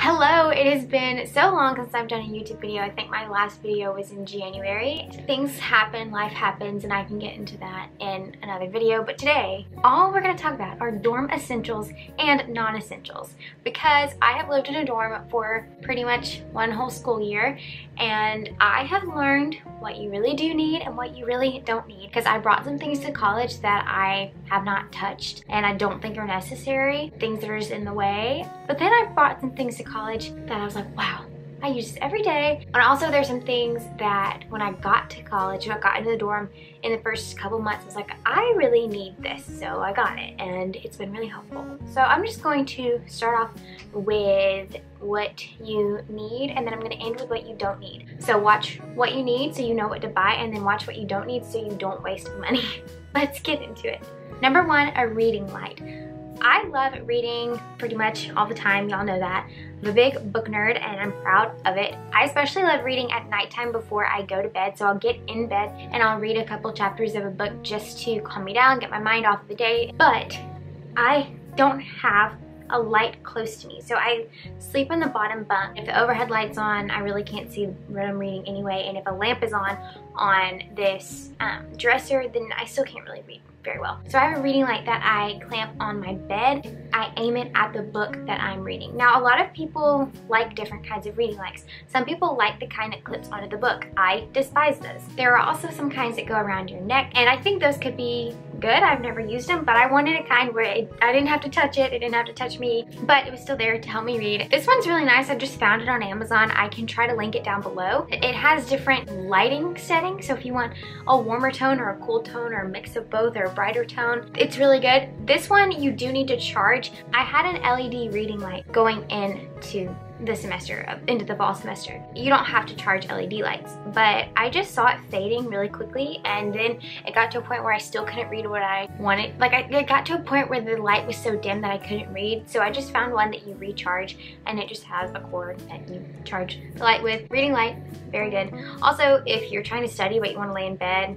Hello, it has been so long since I've done a YouTube video. I think my last video was in January. Things happen, life happens, and I can get into that in another video. But today, all we're gonna talk about are dorm essentials and non-essentials, because I have lived in a dorm for pretty much one whole school year, and I have learned what you really do need and what you really don't need, because I brought some things to college that I have not touched and I don't think are necessary, things that are just in the way. But then I brought some things to college that I was like, wow, I use this every day. And also there's some things that when I got to college, when I got into the dorm in the first couple months, I was like, I really need this, so I got it, and it's been really helpful. So I'm just going to start off with what you need, and then I'm going to end with what you don't need. So watch what you need so you know what to buy, and then watch what you don't need so you don't waste money. Let's get into it. Number one, a reading light. I love reading pretty much all the time, y'all know that. I'm a big book nerd and I'm proud of it. I especially love reading at nighttime before I go to bed, so I'll get in bed and I'll read a couple chapters of a book just to calm me down, get my mind off of the day. But I don't have a light close to me, so I sleep in the bottom bunk. If the overhead light's on, I really can't see what I'm reading anyway, and if a lamp is on this dresser, then I still can't really read very well. So I have a reading light that I clamp on my bed. I aim it at the book that I'm reading. Now, a lot of people like different kinds of reading lights. Some people like the kind that clips onto the book. I despise those. There are also some kinds that go around your neck, and I think those could be good. I've never used them, but I wanted a kind where I didn't have to touch it, it didn't have to touch me, but it was still there to help me read. This one's really nice. I just found it on Amazon. I can try to link it down below. It has different lighting settings, so if you want a warmer tone or a cool tone or a mix of both or a brighter tone, it's really good. This one you do need to charge. I had an LED reading light going into the semester, into the fall semester. You don't have to charge LED lights, but I just saw it fading really quickly, and then it got to a point where I still couldn't read what I wanted. Like, it got to a point where the light was so dim that I couldn't read, so I just found one that you recharge, and it just has a cord that you charge the light with. Reading light, very good. Also, if you're trying to study but you want to lay in bed,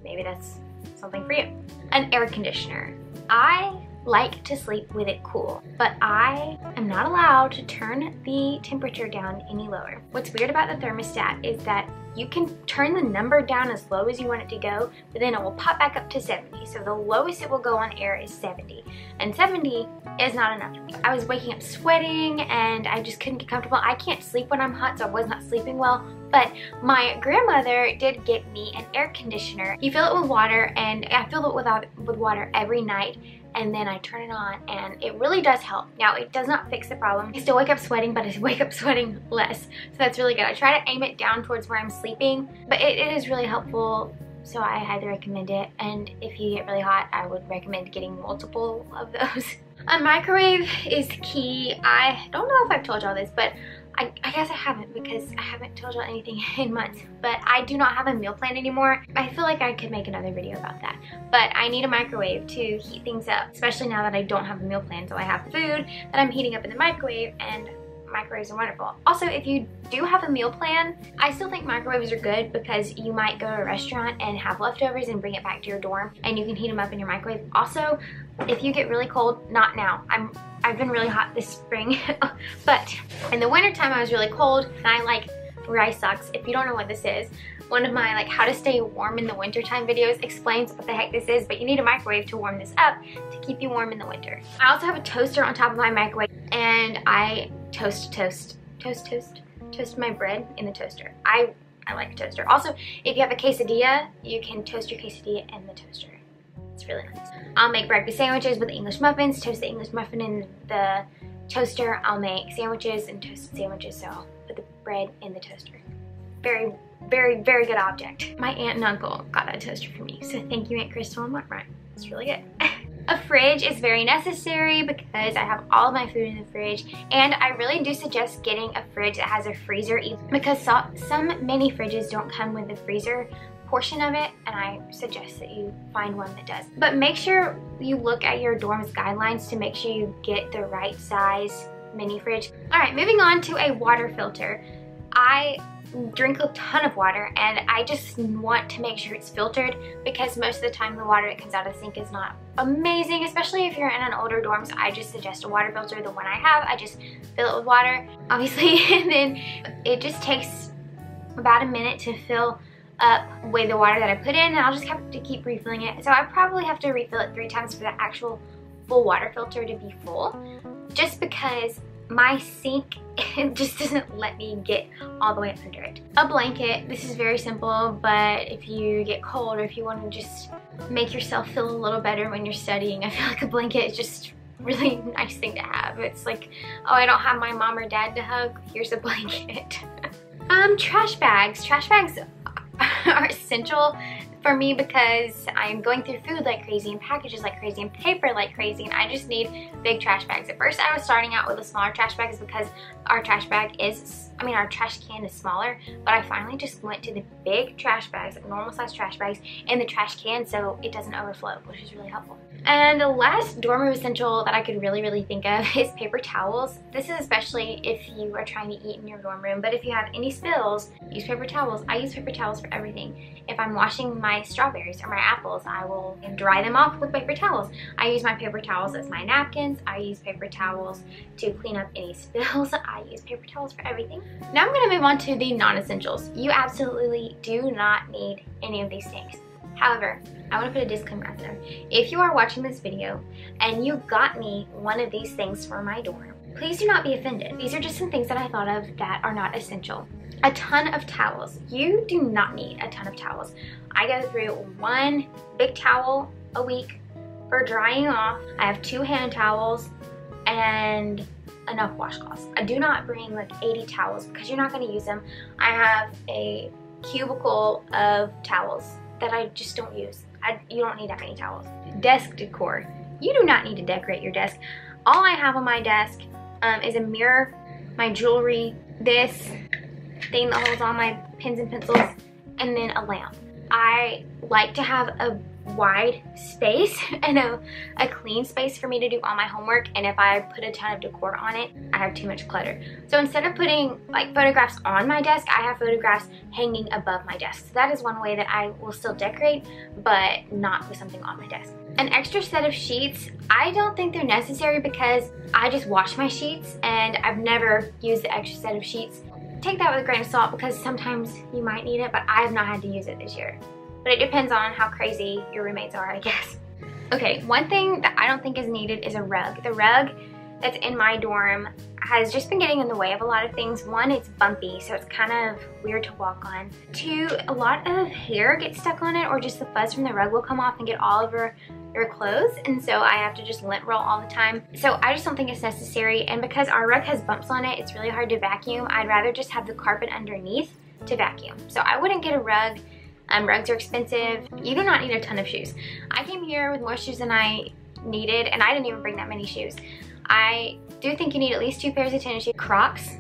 maybe that's something for you. An air conditioner. I like to sleep with it cool, but I am not allowed to turn the temperature down any lower. What's weird about the thermostat is that you can turn the number down as low as you want it to go, but then it will pop back up to 70. So the lowest it will go on air is 70, and 70 is not enough. I was waking up sweating and I just couldn't get comfortable. I can't sleep when I'm hot, so I was not sleeping well, but my grandmother did get me an air conditioner. You fill it with water, and I fill it with water every night, and then I turn it on, and it really does help. Now, it does not fix the problem. I still wake up sweating, but I wake up sweating less, so that's really good. I try to aim it down towards where I'm sleeping, but it is really helpful, so I highly recommend it. And if you get really hot, I would recommend getting multiple of those. A microwave is key. I don't know if I've told y'all this, but I guess I haven't, because I haven't told y'all anything in months, but I do not have a meal plan anymore. I feel like I could make another video about that, but I need a microwave to heat things up, especially now that I don't have a meal plan. So I have food that I'm heating up in the microwave, and microwaves are wonderful. Also, if you do have a meal plan, I still think microwaves are good, because you might go to a restaurant and have leftovers and bring it back to your dorm, and you can heat them up in your microwave. Also, if you get really cold, not now. I've been really hot this spring, but in the wintertime I was really cold, and I like rice socks. If you don't know what this is, one of my how to stay warm in the wintertime videos explains what the heck this is, but you need a microwave to warm this up to keep you warm in the winter. I also have a toaster on top of my microwave, and I toast my bread in the toaster. I like a toaster. Also, if you have a quesadilla, you can toast your quesadilla in the toaster. It's really nice. I'll make breakfast sandwiches with English muffins, toast the English muffin in the toaster. I'll make sandwiches and toasted sandwiches, so I'll put the bread in the toaster. Very, very, very good object. My aunt and uncle got that toaster for me, so thank you, Aunt Crystal and Mark. It's really good. A fridge is very necessary, because I have all of my food in the fridge, and I really do suggest getting a fridge that has a freezer, because some mini fridges don't come with the freezer portion of it, and I suggest that you find one that does. But make sure you look at your dorm's guidelines to make sure you get the right size mini fridge. All right, moving on to a water filter. I drink a ton of water, and I just want to make sure it's filtered because most of the time the water that comes out of the sink is not amazing, especially if you're in an older dorm. So I just suggest a water filter. The one I have, I just fill it with water, obviously, and then it just takes about a minute to fill up with the water that I put in, and I'll just have to keep refilling it. So I probably have to refill it 3 times for the actual full water filter to be full, just because my sink just doesn't let me get all the way under it. A blanket, this is very simple, but if you get cold or if you want to just make yourself feel a little better when you're studying, I feel like a blanket is just really nice thing to have. It's like, oh, I don't have my mom or dad to hug, here's a blanket. Trash bags. Trash bags are essential for me because I'm going through food like crazy and packages like crazy and paper like crazy, and I just need big trash bags. At first I was starting out with the smaller trash bags because our trash bag is, our trash can is smaller, but I finally just went to the big trash bags, like normal size trash bags, in the trash can so it doesn't overflow, which is really helpful. And the last dorm room essential that I could really think of is paper towels. This is especially if you are trying to eat in your dorm room, but if you have any spills, use paper towels. I use paper towels for everything. If I'm washing my strawberries or my apples, I will dry them off with paper towels. I use my paper towels as my napkins. I use paper towels to clean up any spills. I use paper towels for everything. Now I'm gonna move on to the non-essentials. You absolutely do not need any of these things. However, I want to put a disclaimer out there. If you are watching this video and you got me one of these things for my dorm, please do not be offended. These are just some things that I thought of that are not essential. A ton of towels. You do not need a ton of towels. I go through 1 big towel a week for drying off. I have 2 hand towels and enough washcloths. I do not bring like 80 towels because you're not going to use them. I have a cubicle of towels that I just don't use. You don't need that many towels. Desk decor. You do not need to decorate your desk. All I have on my desk is a mirror, my jewelry, this thing that holds all my pens and pencils, and then a lamp. I like to have a wide space and a clean space for me to do all my homework, and if I put a ton of decor on it, I have too much clutter. So instead of putting like photographs on my desk, I have photographs hanging above my desk. So that is one way that I will still decorate, but not with something on my desk. An extra set of sheets, I don't think they're necessary because I just wash my sheets and I've never used the extra set of sheets. Take that with a grain of salt because sometimes you might need it, but I have not had to use it this year. But it depends on how crazy your roommates are, I guess. Okay, one thing that I don't think is needed is a rug. The rug that's in my dorm has just been getting in the way of a lot of things. 1, it's bumpy, so it's kind of weird to walk on. 2, a lot of hair gets stuck on it, or just the fuzz from the rug will come off and get all over your clothes, and so I have to just lint roll all the time. So I just don't think it's necessary, and because our rug has bumps on it, it's really hard to vacuum. I'd rather just have the carpet underneath to vacuum. So I wouldn't get a rug. Rugs are expensive. You do not need a ton of shoes. I came here with more shoes than I needed, and I didn't even bring that many shoes. I do think you need at least 2 pairs of tennis shoes. Crocs.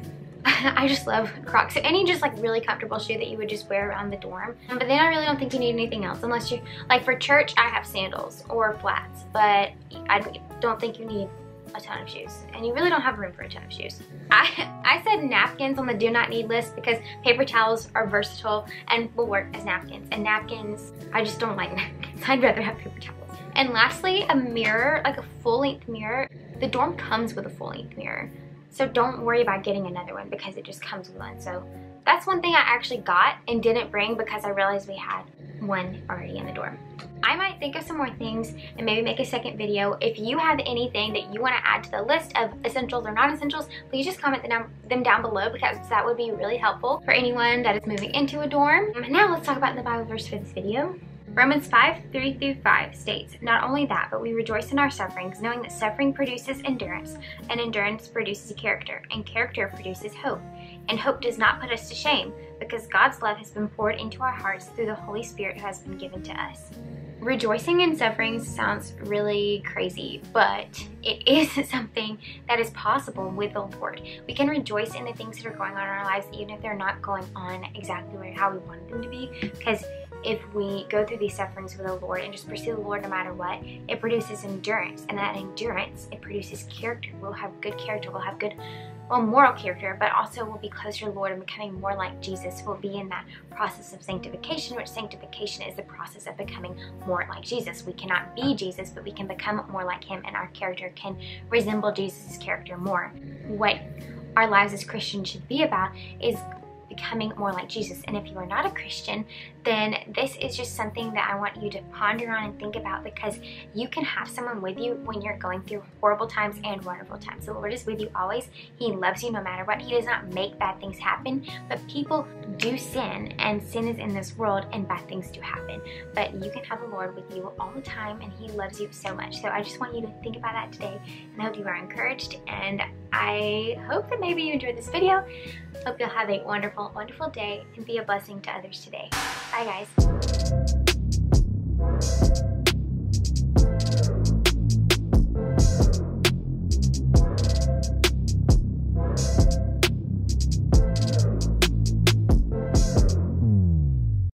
I just love Crocs. So any just like really comfortable shoe that you would just wear around the dorm. But then I really don't think you need anything else unless you, like for church, I have sandals or flats, but I don't think you need a ton of shoes, and you really don't have room for a ton of shoes. I said napkins on the do not need list because paper towels are versatile and will work as napkins, and napkins, I just don't like napkins. I'd rather have paper towels. And lastly, a mirror, like a full-length mirror. The dorm comes with a full-length mirror, so don't worry about getting another one because it just comes with one. So that's one thing I actually got and didn't bring because I realized we had one already in the dorm. I might think of some more things and maybe make a second video. If you have anything that you want to add to the list of essentials or non-essentials, please just comment them down below because that would be really helpful for anyone that is moving into a dorm. Now let's talk about the Bible verse for this video. Romans 5:3-5 states, "Not only that, but we rejoice in our sufferings, knowing that suffering produces endurance, and endurance produces character, and character produces hope. And hope does not put us to shame, because God's love has been poured into our hearts through the Holy Spirit who has been given to us." Rejoicing in sufferings sounds really crazy, but it is something that is possible with the Lord. We can rejoice in the things that are going on in our lives, even if they're not going on exactly how we want them to be, because if we go through these sufferings with the Lord and just pursue the Lord no matter what, it produces endurance, and that endurance, it produces character. We'll have good character, we'll have good well, moral character, but also will be closer to the Lord and becoming more like Jesus. Will be in that process of sanctification, which sanctification is the process of becoming more like Jesus. We cannot be Jesus, but we can become more like him, and our character can resemble Jesus' character more. What our lives as Christians should be about is becoming more like Jesus. And if you are not a Christian, then this is just something that I want you to ponder on and think about, because you can have someone with you when you're going through horrible times and wonderful times. The Lord is with you always. He loves you no matter what. He does not make bad things happen, but people do sin, and sin is in this world, and bad things do happen. But you can have the Lord with you all the time, and he loves you so much. So I just want you to think about that today, and I hope you are encouraged, and I hope that maybe you enjoyed this video. Hope you'll have a wonderful, wonderful day and be a blessing to others today. Bye guys.